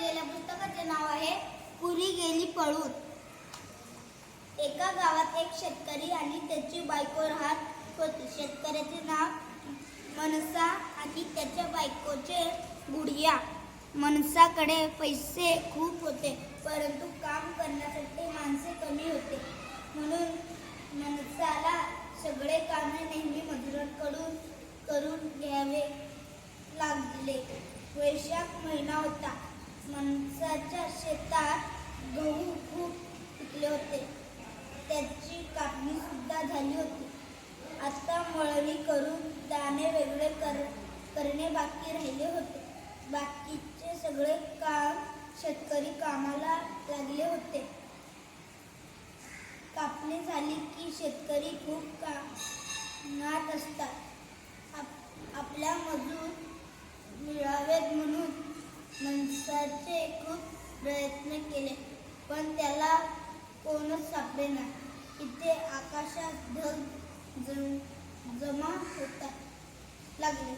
वाचलेल्या पुस्तकाचे नाव आहे पुरी गेली पळून. एका गावात एक शेतकरी आणि त्याची बायको राहत होते. शेतकऱ्याचे नाव मनसा आणि त्याच्या बायकोचे गुडिया. मनसाकडे पैसे खूप होते, परंतु काम करण्यासाठी माणसे कमी होते. म्हणून मनसाला सगळे कामे नेहमी मजुरांकडून करून घ्यावे लागले. वैशाख महिना होता. मनसाच्या शेतात गहू खूप पिकले होते. त्याची कापणी सुद्धा झाली होती. आता मळणी करून दाणे वेगळे करणे बाकी राहिले होते. बाकीचे सगळे काम शेतकरी कामाला लागले होते. कापणी झाली की शेतकरी खूप कामात असतात. आपल्या मजूर मिळावेत म्हणून मनसाचे खूप प्रयत्न केले, पण त्याला कोणच सापडेना. इथे आकाशात ढग जमा होता लागले.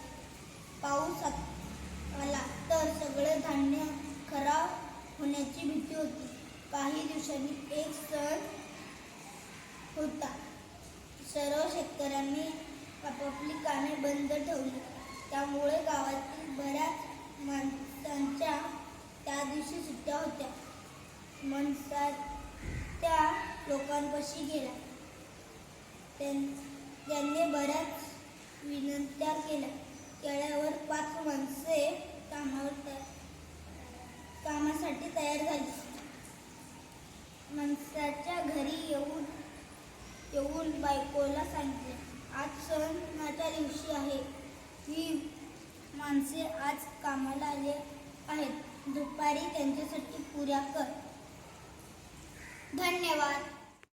पाऊस आला तर सगळे धान्य खराब होण्याची भीती होती. काही दिवसांनी एक सण होता. सर्व शेतकऱ्यांनी आपापली कामे बंद ठेवली. त्यामुळे गावातील बऱ्याच माणसांच्या त्या दिवशी सुट्ट्या होत्या. मनसा त्या लोकांपाशी गेला. त्यांनी बऱ्याच विनंत्या केल्यावर 5 माणसे कामासाठी तयार झाली. मनसाच्या घरी येऊन बायकोला सांगितले, आज सणाच्या दिवशी आहे. ही माणसे आज कामाला आले आहेत. दुपारी त्यांच्यासाठी पुऱ्या कर. धन्यवाद.